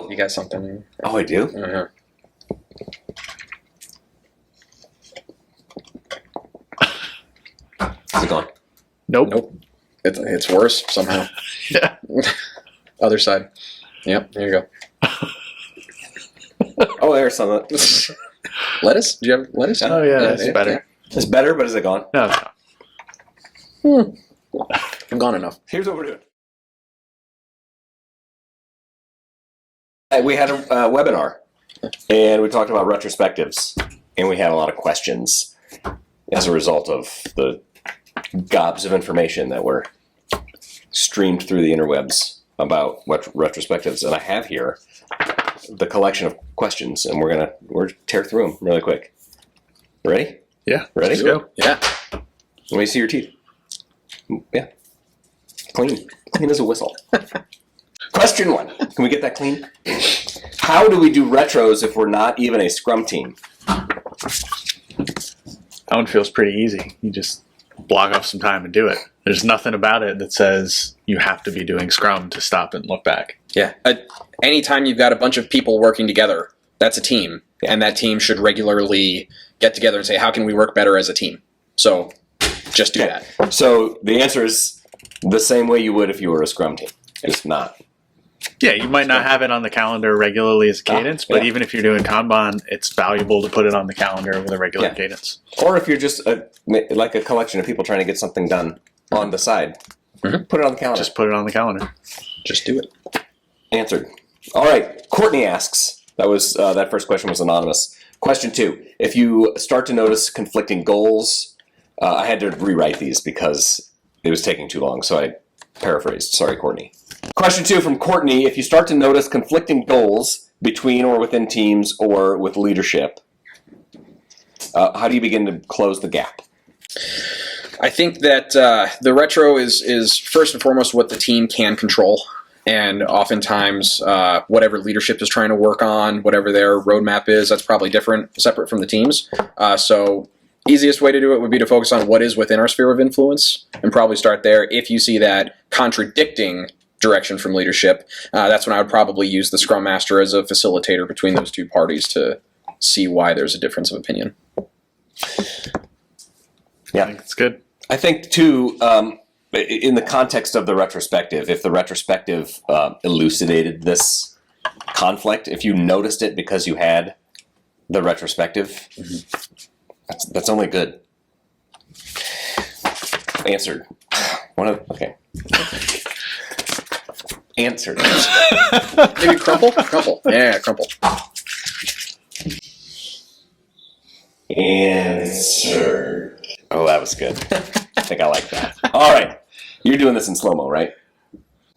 You got something? Oh, I do? Uh-huh. Is it gone? Nope. It's worse somehow. Yeah. Other side. Yep, there you go. Oh, there's some. Lettuce? Do you have lettuce? Oh, yeah, that's better. It's better, but is it gone? No. I'm gone enough. Here's what we're doing. We had a webinar, and we talked about retrospectives, and we had a lot of questions as a result of the gobs of information that were streamed through the interwebs about retrospectives. And I have here the collection of questions, and we're tear through them really quick. Ready? Yeah. Ready? Let's go. Yeah. Let me see your teeth. Yeah. Clean as a whistle. Question 1. Can we get that clean? How do we do retros if we're not even a scrum team? That one feels pretty easy. You just block off some time and do it. There's nothing about it that says you have to be doing Scrum to stop and look back. Yeah. Anytime you've got a bunch of people working together, that's a team. And that team should regularly get together and say, how can we work better as a team? So just do that. So the answer is the same way you would if you were a Scrum team. Just not. Yeah, you might not have it on the calendar regularly as a cadence, but even if you're doing Kanban, it's valuable to put it on the calendar with a regular cadence. Or if you're just like a collection of people trying to get something done on the side, put it on the calendar. Just put it on the calendar. Just do it. Answered. All right. Courtney asks, that first question was anonymous. Question 2, if you start to notice conflicting goals, I had to rewrite these because it was taking too long, so I paraphrased. Sorry, Courtney. Question 2 from Courtney, if you start to notice conflicting goals between or within teams or with leadership, how do you begin to close the gap? I think that the retro is first and foremost what the team can control. And oftentimes, whatever leadership is trying to work on, whatever their roadmap is, that's probably separate from the teams. So easiest way to do it would be to focus on what is within our sphere of influence and probably start there. If you see that contradicting direction from leadership, that's when I would probably use the Scrum Master as a facilitator between those two parties to see why there's a difference of opinion. Yeah, I think it's good. I think, too, in the context of the retrospective, if the retrospective elucidated this conflict, if you noticed it because you had the retrospective, that's only good. Answered. Okay. Answered. Maybe crumple? Crumple. Yeah, crumple. Answered. Oh, that was good. I think I like that. All right. You're doing this in slow-mo, right?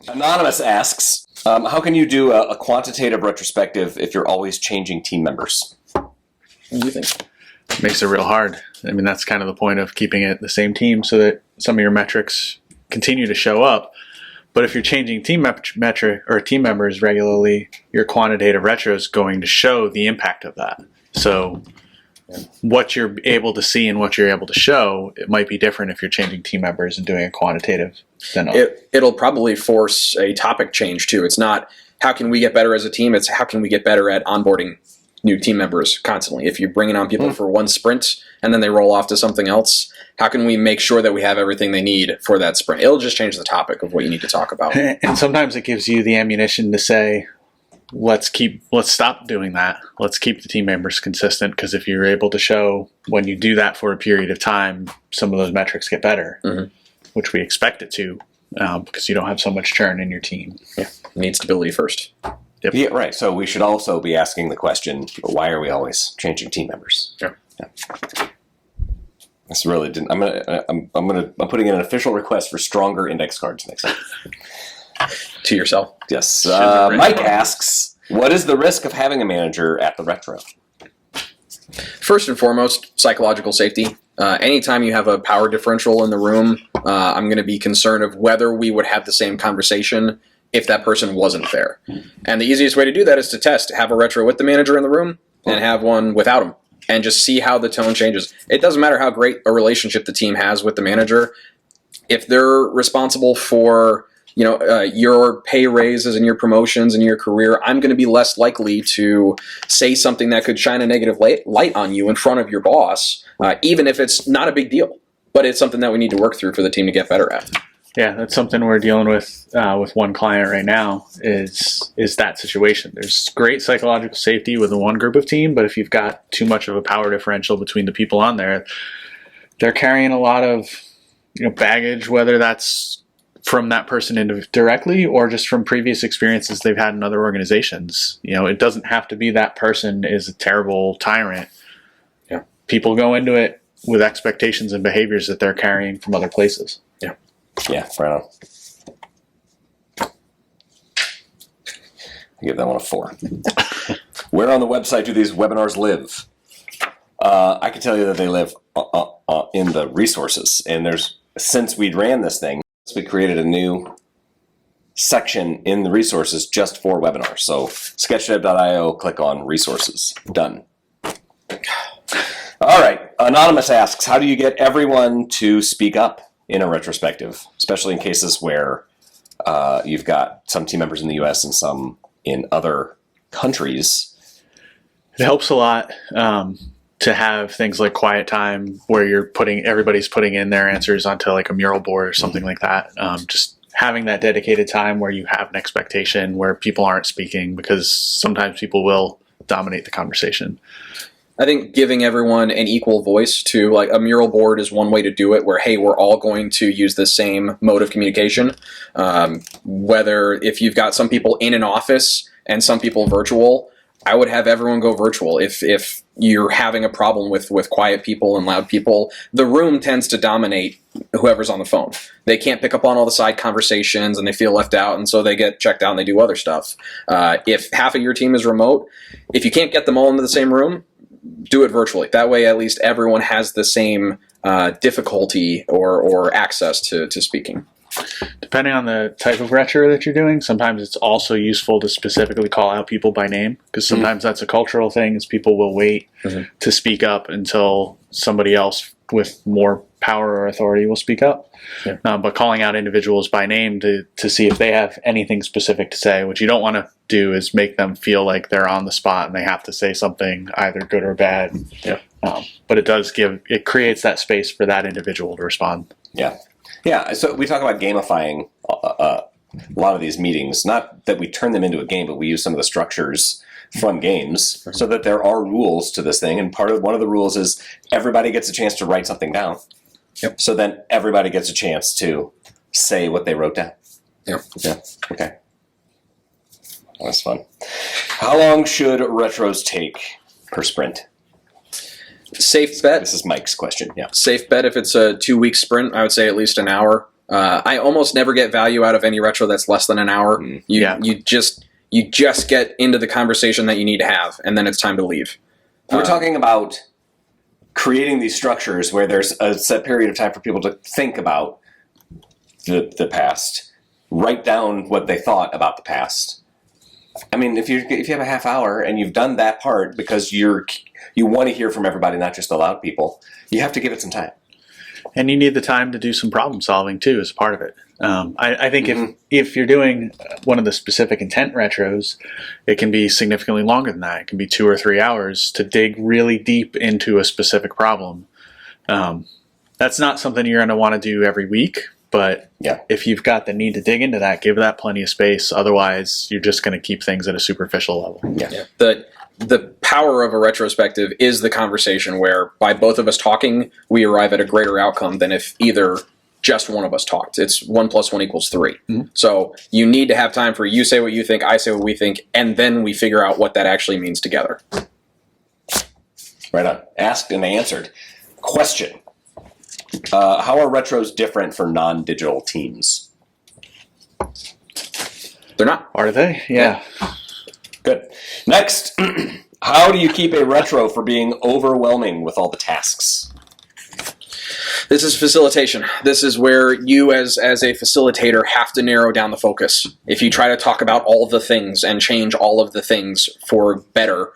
Anonymous asks, how can you do a quantitative retrospective if you're always changing team members? What do you think? Makes it real hard. I mean, that's kind of the point of keeping it the same team so that some of your metrics continue to show up. But if you're changing team metric or team members regularly, your quantitative retro is going to show the impact of that. So what you're able to see and what you're able to show, it might be different if you're changing team members and doing a quantitative than it'll probably force a topic change too. It's not how can we get better as a team, it's how can we get better at onboarding new team members constantly. If you're bringing on people for one sprint and then they roll off to something else, how can we make sure that we have everything they need for that sprint? It'll just change the topic of what you need to talk about. And sometimes it gives you the ammunition to say, let's stop doing that. Let's keep the team members consistent, because if you're able to show when you do that for a period of time, some of those metrics get better, which we expect it to, because you don't have so much churn in your team. Yeah, you need stability first. Yep. Yeah, right. So we should also be asking the question, why are we always changing team members? Yeah. This really didn't. I'm putting in an official request for stronger index cards next time. To yourself. Yes. Mike asks, what is the risk of having a manager at the retro? First and foremost, psychological safety. Anytime you have a power differential in the room, I'm going to be concerned of whether we would have the same conversation if that person wasn't there. And the easiest way to do that is to test. Have a retro with the manager in the room and have one without him, and just see how the tone changes. It doesn't matter how great a relationship the team has with the manager. If they're responsible for your pay raises and your promotions and your career, I'm going to be less likely to say something that could shine a negative light on you in front of your boss, even if it's not a big deal. But it's something that we need to work through for the team to get better at. Yeah, that's something we're dealing with one client right now is that situation. There's great psychological safety with the one group of team, but if you've got too much of a power differential between the people on there, they're carrying a lot of baggage, whether that's from that person directly or just from previous experiences they've had in other organizations. It doesn't have to be that person is a terrible tyrant. Yeah. People go into it with expectations and behaviors that they're carrying from other places. Yeah. Yeah, right on. I give that one a 4. Where on the website do these webinars live? I can tell you that they live in the resources. And since we ran this thing, we created a new section in the resources just for webinars. So sketchdev.io, click on resources. Done. All right. Anonymous asks, how do you get everyone to speak up in a retrospective, especially in cases where you've got some team members in the U.S. and some in other countries? It helps a lot to have things like quiet time where everybody's putting in their answers onto like a mural board or something like that. Just having that dedicated time where you have an expectation where people aren't speaking, because sometimes people will dominate the conversation. I think giving everyone an equal voice to, like, a mural board is one way to do it, where, hey, we're all going to use the same mode of communication. Whether if you've got some people in an office and some people virtual, I would have everyone go virtual. If you're having a problem with quiet people and loud people, the room tends to dominate whoever's on the phone. They can't pick up on all the side conversations and they feel left out, and so they get checked out and they do other stuff. If half of your team is remote, if you can't get them all into the same room, do it virtually. That way, at least everyone has the same difficulty or access to speaking. Depending on the type of retro that you're doing, sometimes it's also useful to specifically call out people by name, because sometimes that's a cultural thing, is people will wait to speak up until somebody else with more power or authority will speak up. Yeah. But calling out individuals by name to see if they have anything specific to say, what you don't want to do is make them feel like they're on the spot and they have to say something either good or bad. Yeah. But it creates that space for that individual to respond. Yeah. Yeah, so we talk about gamifying a lot of these meetings. Not that we turn them into a game, but we use some of the structures from games so that there are rules to this thing. And one of the rules is everybody gets a chance to write something down. Yep. So then everybody gets a chance to say what they wrote down. Yep. Yeah. Okay. That's fun. How long should retros take per sprint? Safe bet. This is Mike's question. Yeah. Safe bet, if it's a 2-week sprint, I would say at least an hour. I almost never get value out of any retro that's less than an hour. You just get into the conversation that you need to have, and then it's time to leave. We're talking about creating these structures where there's a set period of time for people to think about the past, write down what they thought about the past. I mean, if you have a half hour and you've done that part because you want to hear from everybody, not just the loud people, you have to give it some time. And you need the time to do some problem solving too as a part of it. I think if you're doing one of the specific intent retros, it can be significantly longer than that. It can be 2 or 3 hours to dig really deep into a specific problem. That's not something you're going to want to do every week. But if you've got the need to dig into that, give that plenty of space. Otherwise, you're just going to keep things at a superficial level. Yeah. The power of a retrospective is the conversation where, by both of us talking, we arrive at a greater outcome than if either just one of us talked. It's 1 + 1 = 3. So you need to have time for you say what you think, I say what we think, and then we figure out what that actually means together. Right on. Asked and answered. Question. How are retros different for non-digital teams? They're not. Are they? Yeah. Good. Next, how do you keep a retro from being overwhelming with all the tasks? This is facilitation. This is where you as a facilitator have to narrow down the focus. If you try to talk about all the things and change all of the things for better,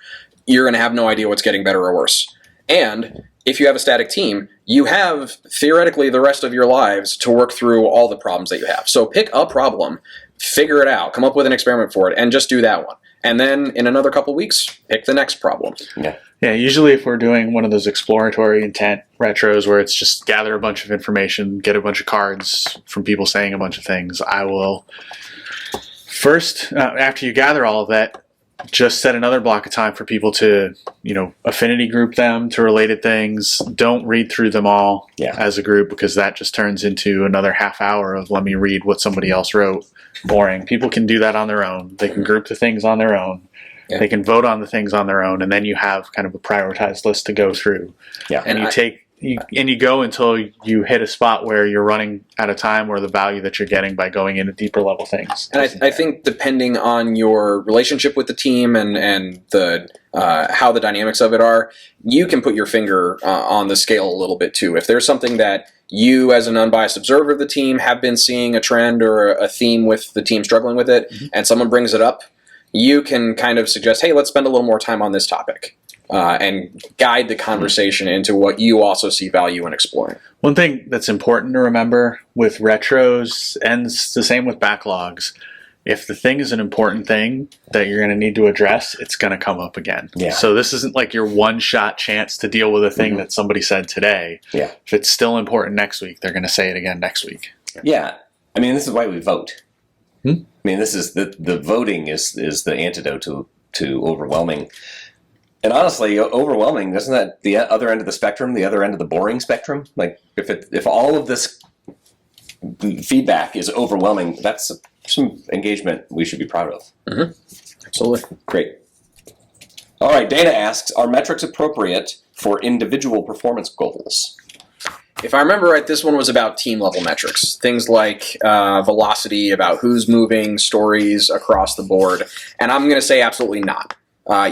you're going to have no idea what's getting better or worse. And if you have a static team, you have theoretically the rest of your lives to work through all the problems that you have. So pick a problem, figure it out, come up with an experiment for it, and just do that one. And then in another couple weeks, pick the next problem. Yeah, usually if we're doing one of those exploratory intent retros where it's just gather a bunch of information, get a bunch of cards from people saying a bunch of things, I will first, after you gather all of that, just set another block of time for people to, affinity group them to related things. Don't read through them all as a group, because that just turns into another half hour of let me read what somebody else wrote. Boring. People can do that on their own. They can group the things on their own. Yeah. They can vote on the things on their own, and then you have kind of a prioritized list to go through. Yeah. And you go until you hit a spot where you're running out of time, or the value that you're getting by going into deeper level things. And I think depending on your relationship with the team and the how the dynamics of it are, you can put your finger on the scale a little bit too. If there's something that you, as an unbiased observer of the team, have been seeing a trend or a theme with the team struggling with it, and someone brings it up, you can kind of suggest, hey, let's spend a little more time on this topic. And guide the conversation into what you also see value in exploring. One thing that's important to remember with retros, and it's the same with backlogs, if the thing is an important thing that you're going to need to address, it's going to come up again. Yeah. So this isn't like your one-shot chance to deal with a thing that somebody said today. Yeah. If it's still important next week, they're going to say it again next week. Yeah. I mean, this is why we vote. I mean, this is the voting is the antidote to overwhelming. And honestly, overwhelming, isn't that the other end of the spectrum, the other end of the boring spectrum? Like, if all of this feedback is overwhelming, that's some engagement we should be proud of. Absolutely. Great. All right, Dana asks, are metrics appropriate for individual performance goals? If I remember right, this one was about team-level metrics. Things like velocity, about who's moving, stories across the board. And I'm going to say absolutely not.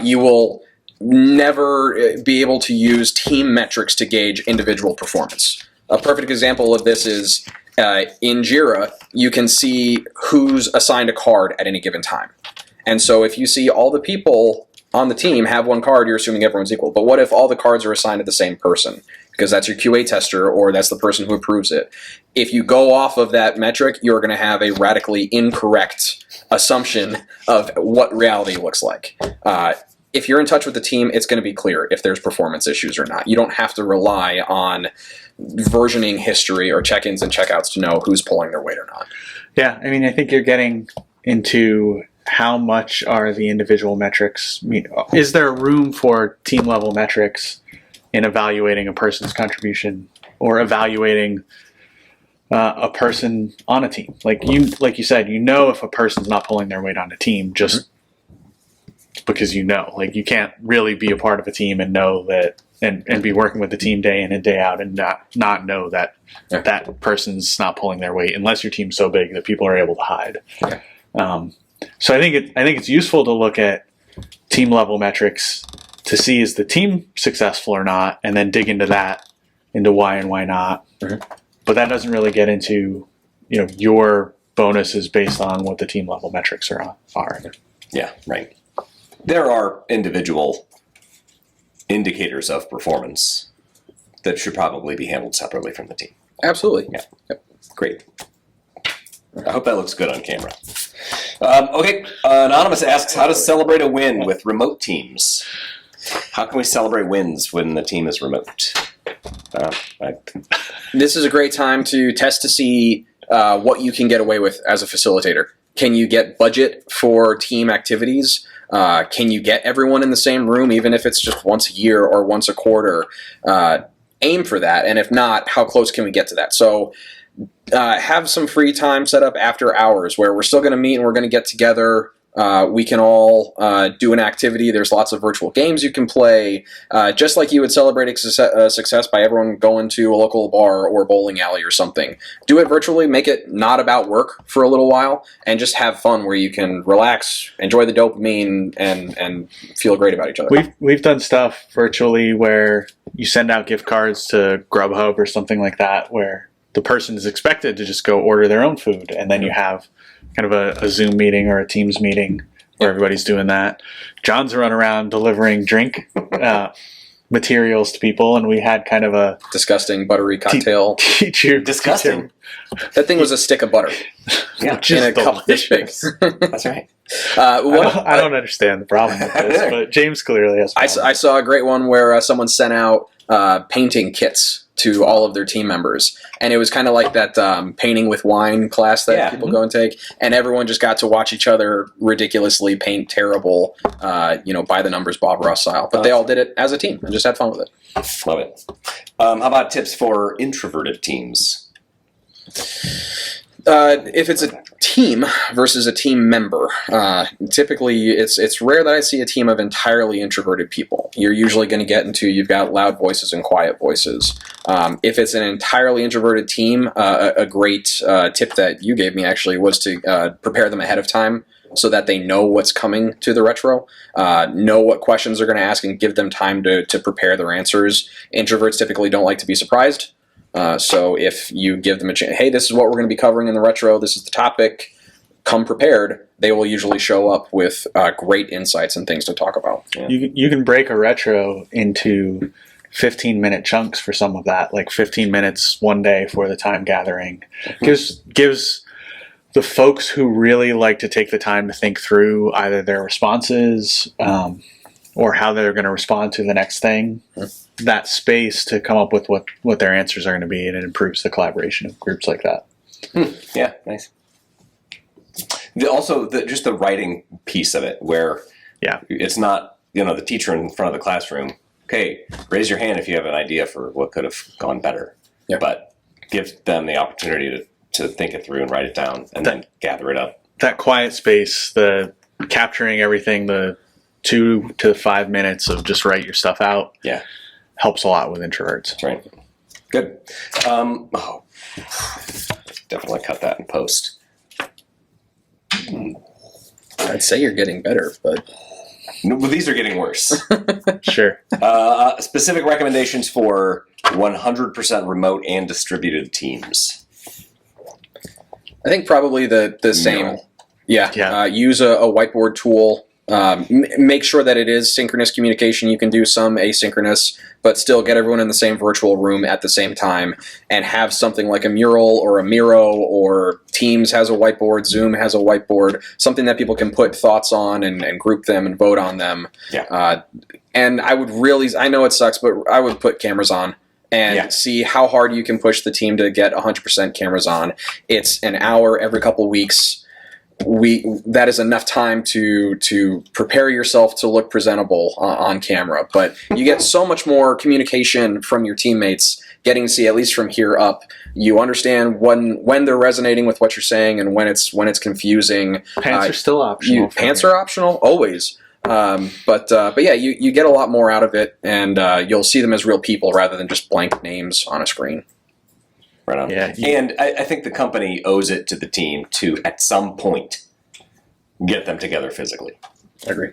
You will never be able to use team metrics to gauge individual performance. A perfect example of this is in Jira, you can see who's assigned a card at any given time. And so if you see all the people on the team have one card, you're assuming everyone's equal. But what if all the cards are assigned to the same person? Because that's your QA tester, or that's the person who approves it. If you go off of that metric, you're going to have a radically incorrect assumption of what reality looks like. If you're in touch with the team, it's going to be clear if there's performance issues or not. You don't have to rely on versioning history or check-ins and checkouts to know who's pulling their weight or not. Yeah, I mean, I think you're getting into how much are the individual metrics. Is there room for team-level metrics in evaluating a person's contribution or evaluating a person on a team? Like you said, if a person's not pulling their weight on a team just because like you can't really be a part of a team and know that and be working with the team day in and day out and not know that that person's not pulling their weight unless your team's so big that people are able to hide. So I think it's useful to look at team level metrics to see is the team successful or not, and then dig into that, into why and why not. But that doesn't really get into your bonuses based on what the team level metrics are. Yeah, right. There are individual indicators of performance that should probably be handled separately from the team. Absolutely. Yeah. Yep. Great. I hope that looks good on camera. Okay. Anonymous asks, how to celebrate a win with remote teams? How can we celebrate wins when the team is remote? This is a great time to test to see what you can get away with as a facilitator. Can you get budget for team activities? Can you get everyone in the same room, even if it's just once a year or once a quarter? Aim for that, and if not, how close can we get to that? So have some free time set up after hours where we're still going to meet and we're going to get together. We can all do an activity. There's lots of virtual games you can play, just like you would celebrate a success by everyone going to a local bar or bowling alley or something. Do it virtually, make it not about work for a little while, and just have fun where you can relax, enjoy the dopamine, and feel great about each other. We've done stuff virtually where you send out gift cards to Grubhub or something like that, where the person is expected to just go order their own food, and then you have kind of a Zoom meeting or a Teams meeting where everybody's doing that. John's running around delivering drink materials to people, and we had kind of a Disgusting buttery cocktail. teacher. Disgusting. That thing was a stick of butter Yeah, Which in is a cup this big. that's right. I don't understand the problem with this, but James clearly has. I saw a great one where someone sent out painting kits to all of their team members, and it was kind of like that painting with wine class that people go and take, and everyone just got to watch each other ridiculously paint terrible, by the numbers Bob Ross style. But they all did it as a team and just had fun with it. Love it. How about tips for introverted teams? If it's a team versus a team member, typically it's rare that I see a team of entirely introverted people. You're usually going to get into, you've got loud voices and quiet voices. If it's an entirely introverted team, a great tip that you gave me actually was to prepare them ahead of time so that they know what's coming to the retro, know what questions they're going to ask, and give them time to prepare their answers. Introverts typically don't like to be surprised. So if you give them a chance, hey, this is what we're going to be covering in the retro, this is the topic, come prepared, they will usually show up with great insights and things to talk about. Yeah. You can break a retro into 15-minute chunks for some of that, like 15 minutes one day for the time gathering. Gives the folks who really like to take the time to think through either their responses or how they're going to respond to the next thing, that space to come up with what their answers are going to be, and it improves the collaboration of groups like that. Yeah, nice. Also, just the writing piece of it, where it's not, the teacher in front of the classroom, okay, raise your hand if you have an idea for what could have gone better. Yeah. But give them the opportunity to think it through and write it down and then gather it up. That quiet space, the capturing everything, the 2 to 5 minutes of just write your stuff out. Yeah. Helps a lot with introverts. That's right. Good. Definitely cut that in post. I'd say you're getting better, but... No, well, these are getting worse. Sure. Specific recommendations for 100% remote and distributed teams. I think probably the same. Yeah. Use a whiteboard tool. Make sure that it is synchronous communication. You can do some asynchronous, but still get everyone in the same virtual room at the same time, and have something like a mural or a Miro, or Teams has a whiteboard, Zoom has a whiteboard, something that people can put thoughts on and group them and vote on them. Yeah. And I know it sucks, but I would put cameras on and see how hard you can push the team to get 100% cameras on. It's an hour every couple weeks. That is enough time to prepare yourself to look presentable on camera. But you get so much more communication from your teammates, getting to see, at least from here up, you understand when they're resonating with what you're saying and when it's confusing. Pants are still optional. Pants are optional always. But yeah, you get a lot more out of it, and you'll see them as real people rather than just blank names on a screen. Right on. Yeah, and I think the company owes it to the team to, at some point, get them together physically. I agree.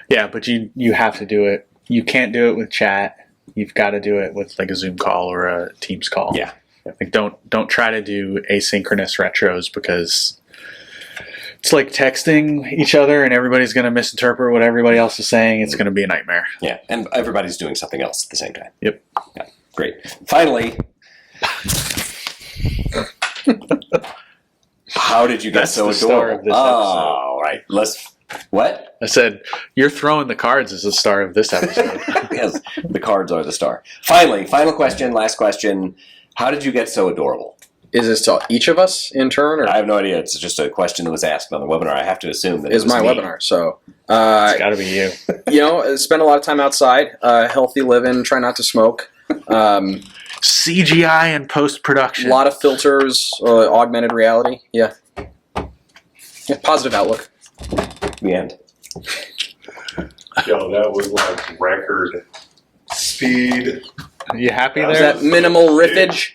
Yeah, but you have to do it. You can't do it with chat. You've got to do it with like a Zoom call or a Teams call. Yeah. Like don't try to do asynchronous retros, because it's like texting each other and everybody's going to misinterpret what everybody else is saying. It's going to be a nightmare. Yeah, and everybody's doing something else at the same time. Yep. Yeah, great. Finally... How did you get so adorable? Oh, right. What? I said, you're throwing the cards as the star of this episode. Yes, the cards are the star. Finally, final question, last question. How did you get so adorable? Is this to each of us in turn? Or? I have no idea. It's just a question that was asked on the webinar. I have to assume that it was my me. webinar, so... it's got to be you. Spend a lot of time outside, healthy living, try not to smoke. CGI and post-production. A lot of filters, augmented reality. Yeah. Positive outlook. The end. Yo, that was like record speed. Are you happy there? Was that minimal riffage?